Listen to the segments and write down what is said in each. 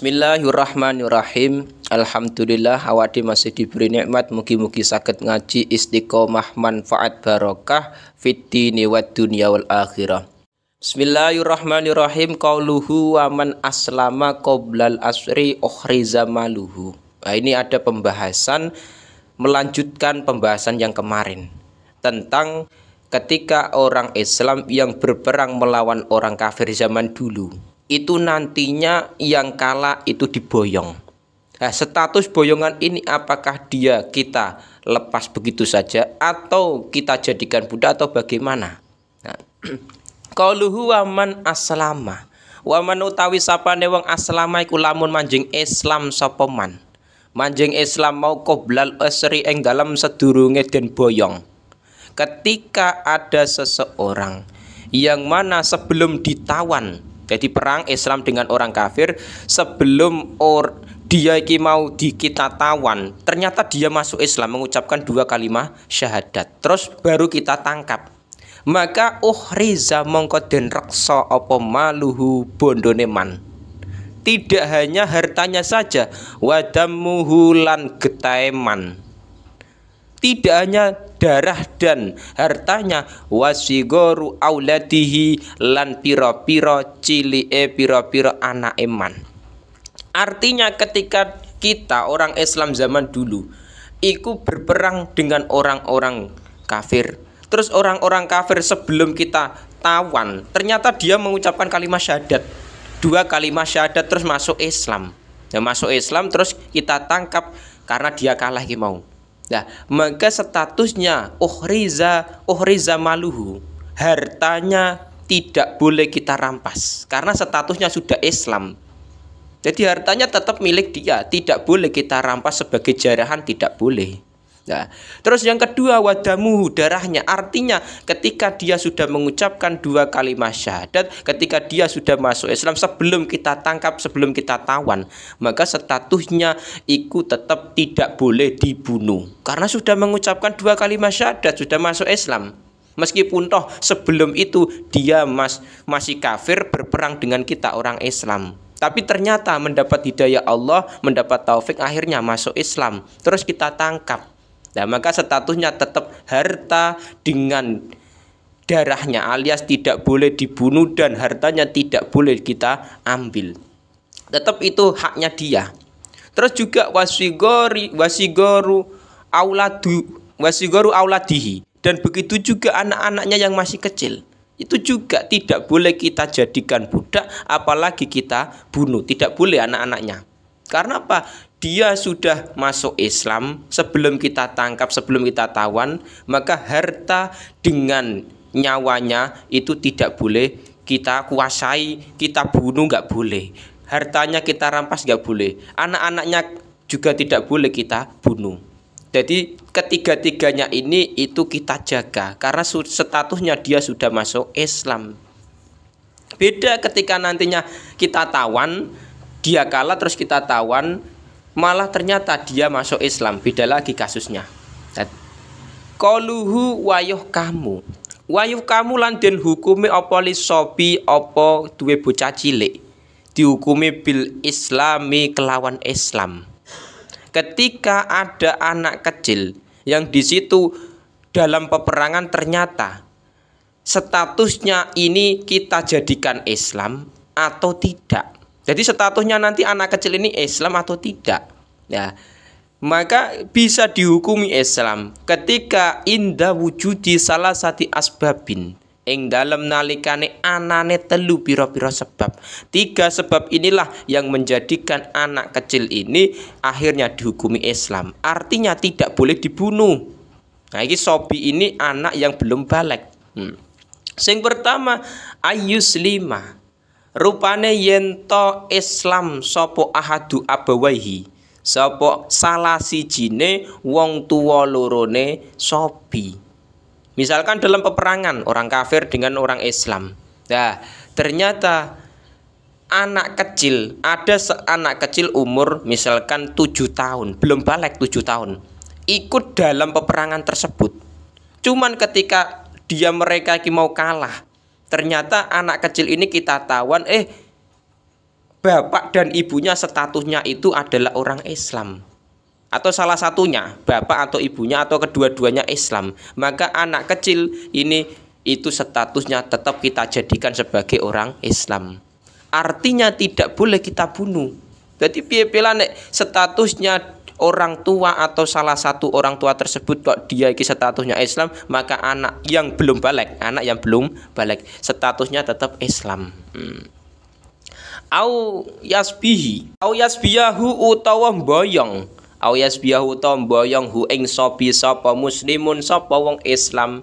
Bismillahirrahmanirrahim. Alhamdulillah awake masih diberi nikmat, mugi-mugi saged ngaji istiqomah manfaat barokah fid dini wad dunya wal akhirah. Bismillahirrahmanirrahim. Qauluhu wa man aslama qoblal asri ukhriza maluhu. Nah, ini ada pembahasan melanjutkan pembahasan yang kemarin tentang ketika orang Islam yang berperang melawan orang kafir zaman dulu, itu nantinya yang kalah itu diboyong. Nah, status boyongan ini apakah kita lepas begitu saja atau kita jadikan budak atau bagaimana? Nah, qauluhu wa man aslama. Wa man utawi sapane wong aslama iku lamun manjing Islam sapa man. Manjing Islam mau qoblal asri ing dalam sedurunge den boyong. Ketika ada seseorang yang mana sebelum ditawan, jadi perang Islam dengan orang kafir, sebelum dia mau kita tawan, ternyata dia masuk Islam mengucapkan 2 kalimat syahadat, terus baru kita tangkap, maka uhriza mongko den reksa apa maluhu bondone man. Tidak hanya hartanya saja, wadamuhu lan getahe man. Tidak hanya darah dan hartanya, wasigoru auladihi lan piro-piro cilie piro-piro anak eman. Artinya ketika kita orang Islam zaman dulu iku berperang dengan orang-orang kafir, terus orang-orang kafir sebelum kita tawan ternyata dia mengucapkan kalimat syahadat, 2 kalimat syahadat, terus masuk Islam. Ya, masuk Islam terus kita tangkap karena dia kalah mau. Nah, maka statusnya uhriza maluhu, hartanya tidak boleh kita rampas karena statusnya sudah Islam. Jadi hartanya tetap milik dia, tidak boleh kita rampas sebagai jarahan, tidak boleh. Nah, terus yang kedua wadamuhu, darahnya. Artinya ketika dia sudah mengucapkan 2 kalimat syahadat, ketika dia sudah masuk Islam sebelum kita tangkap, sebelum kita tawan, maka statusnya itu tetap tidak boleh dibunuh karena sudah mengucapkan 2 kalimat syahadat, sudah masuk Islam. Meskipun toh sebelum itu dia masih kafir berperang dengan kita orang Islam, tapi ternyata mendapat hidayah Allah, mendapat taufik, akhirnya masuk Islam, terus kita tangkap. Nah, maka statusnya tetap harta dengan darahnya, alias tidak boleh dibunuh dan hartanya tidak boleh kita ambil. Tetap itu haknya dia. Terus juga wasigoru auladihi, dan begitu juga anak-anaknya yang masih kecil. Itu juga tidak boleh kita jadikan budak, apalagi kita bunuh. Tidak boleh anak-anaknya. Karena apa? Dia sudah masuk Islam sebelum kita tangkap, sebelum kita tawan, maka harta dengan nyawanya itu tidak boleh kita kuasai, kita bunuh nggak boleh. Hartanya kita rampas nggak boleh. Anak-anaknya juga tidak boleh kita bunuh. Jadi ketiga-tiganya ini itu kita jaga karena statusnya dia sudah masuk Islam. Beda ketika nantinya kita tawan, dia kalah terus kita tawan, malah ternyata dia masuk Islam, beda lagi kasusnya. Qauluhu wayuh kamu lan den hukumi apa li sobi apa duwe bocah cilik, dihukumi bil islami kelawan Islam. Ketika ada anak kecil yang di situ dalam peperangan ternyata statusnya ini kita jadikan Islam atau tidak. Jadi statusnya nanti anak kecil ini Islam atau tidak. Ya, maka bisa dihukumi Islam ketika inda wujudi salah satu asbabin, ing dalam nalikane anane telu piro-piro sebab. 3 sebab inilah yang menjadikan anak kecil ini akhirnya dihukumi Islam. Artinya tidak boleh dibunuh. Nah, ini sobi ini anak yang belum balik. Sing pertama ayyuslima, rupane yento Islam sopo ahadu abawaihi, sopo salah sijine wong tuwa lorone sobi. Misalkan dalam peperangan orang kafir dengan orang Islam. Nah, ternyata anak kecil, ada anak kecil umur misalkan 7 tahun, belum balik 7 tahun, ikut dalam peperangan tersebut. Cuman ketika mereka mau kalah, ternyata anak kecil ini kita tawan, bapak dan ibunya statusnya itu adalah orang Islam, atau salah satunya bapak atau ibunya atau kedua-duanya Islam, maka anak kecil ini itu statusnya tetap kita jadikan sebagai orang Islam. Artinya tidak boleh kita bunuh. Jadi piye-piye nek statusnya orang tua atau salah satu orang tua tersebut kok dia iki statusnya Islam, maka anak yang belum balik statusnya tetap Islam. Au yasbiyahu utawa mboyong. Au yasbiyahu utawa mboyong hu ing sobi sapa muslimun sapa wong Islam.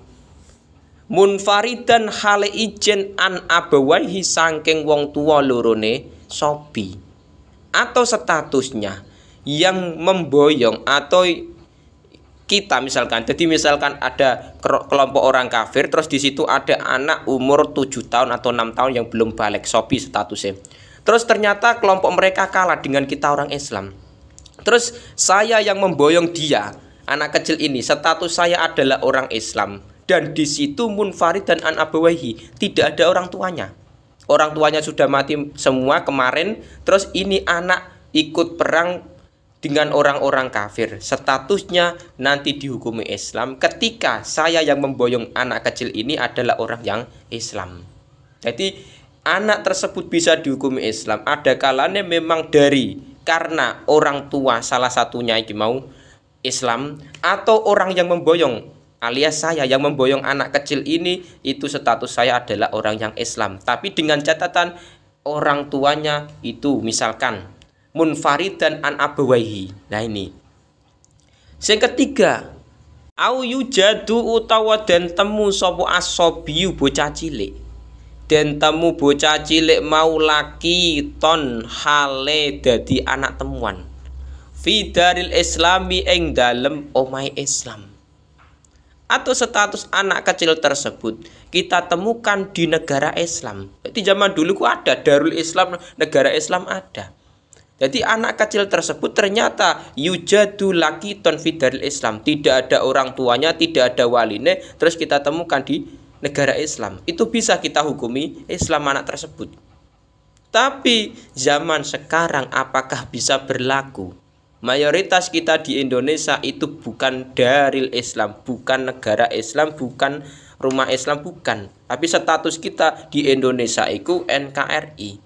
Munfaridan hale ijen an abawaihi saking wong tuwa lorone sobi. Atau statusnya yang memboyong atau kita misalkan, jadi misalkan ada kelompok orang kafir, terus di situ ada anak umur 7 tahun atau 6 tahun yang belum balik, sobi statusnya. Terus ternyata kelompok mereka kalah dengan kita orang Islam. Terus saya yang memboyong dia, anak kecil ini, status saya adalah orang Islam, dan di situ munfarid dan an abawahi, tidak ada orang tuanya. Orang tuanya sudah mati semua kemarin, terus ini anak ikut perang dengan orang-orang kafir, statusnya nanti dihukumi Islam ketika saya yang memboyong anak kecil ini adalah orang yang Islam. Jadi anak tersebut bisa dihukumi Islam. Ada kalanya memang karena orang tua salah satunya yang mau Islam, atau orang yang memboyong alias saya yang memboyong anak kecil ini, itu status saya adalah orang yang Islam. Tapi dengan catatan orang tuanya itu misalkan munfarid dan an abawaihi. Nah ini. Yang ketiga, au yujadu utawa den temu sapa asobiyu bocah cilik. Den temu bocah cilik mau laki ton hale dadi anak temuan. Fi daril islami ing dalem omahe Islam. Atau status anak kecil tersebut kita temukan di negara Islam. Di zaman dulu ada Darul Islam, negara Islam ada. Jadi anak kecil tersebut ternyata yujadu laki ton fidaril Islam, tidak ada orang tuanya, tidak ada waline, terus kita temukan di negara Islam. Itu bisa kita hukumi Islam anak tersebut. Tapi zaman sekarang apakah bisa berlaku? Mayoritas kita di Indonesia itu bukan daril Islam, bukan negara Islam, bukan rumah Islam, bukan. Tapi status kita di Indonesia itu NKRI.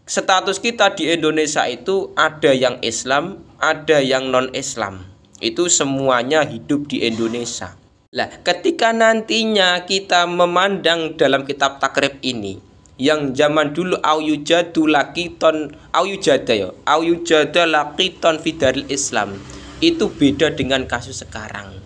Status kita di Indonesia itu ada yang Islam, ada yang non-Islam. Itu semuanya hidup di Indonesia. Lah, ketika nantinya kita memandang dalam kitab takrib ini, yang zaman dulu au yujada laqiton fidaril Islam, itu beda dengan kasus sekarang.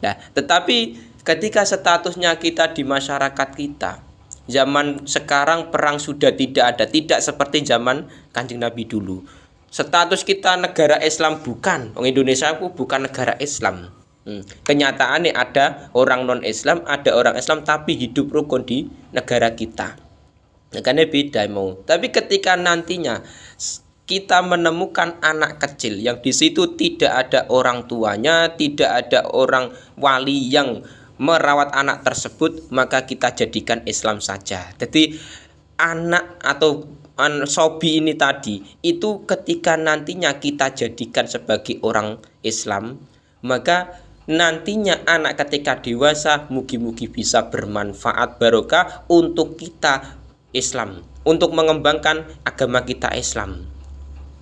Nah, tetapi ketika statusnya kita di masyarakat kita, zaman sekarang perang sudah tidak ada, tidak seperti zaman Kanjeng Nabi dulu. Status kita negara Islam bukan, Indonesia bukan negara Islam. Kenyataannya ada orang non-Islam, ada orang Islam, tapi hidup rukun di negara kita. Karena beda mau. Tapi ketika nantinya kita menemukan anak kecil yang di situ tidak ada orang tuanya, tidak ada orang wali yang merawat anak tersebut, maka kita jadikan Islam saja. Jadi anak atau sobi ini tadi itu ketika nantinya kita jadikan sebagai orang Islam, maka nantinya anak ketika dewasa mugi-mugi bisa bermanfaat barokah untuk kita Islam, untuk mengembangkan agama kita Islam.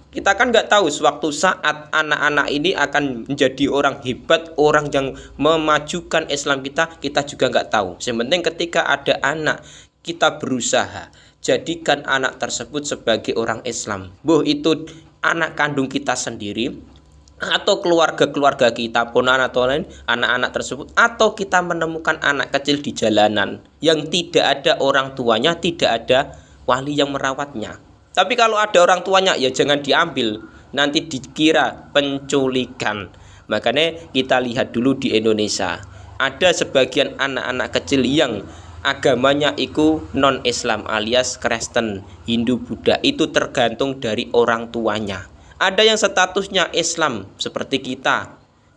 Kita kan nggak tahu suatu saat anak-anak ini akan menjadi orang hebat, orang yang memajukan Islam kita juga nggak tahu. Yang penting ketika ada anak, kita berusaha jadikan anak tersebut sebagai orang Islam. Itu anak kandung kita sendiri, atau keluarga-keluarga kita, ponakan atau lain anak-anak tersebut, atau kita menemukan anak kecil di jalanan yang tidak ada orang tuanya, tidak ada wali yang merawatnya. Tapi kalau ada orang tuanya ya jangan diambil, nanti dikira penculikan. Makanya kita lihat dulu di Indonesia, ada sebagian anak-anak kecil yang agamanya itu non-Islam alias Kristen, Hindu, Buddha, itu tergantung dari orang tuanya. Ada yang statusnya Islam seperti kita,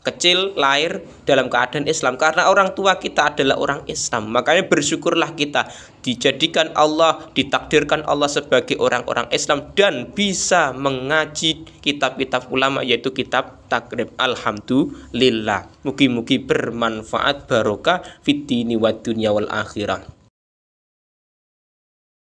kecil lahir dalam keadaan Islam karena orang tua kita adalah orang Islam. Makanya bersyukurlah kita dijadikan Allah, ditakdirkan Allah sebagai orang-orang Islam dan bisa mengaji kitab-kitab ulama yaitu kitab takrib. Alhamdulillah. Mugi-mugi bermanfaat barokah fid dini wad dunya wal akhirah.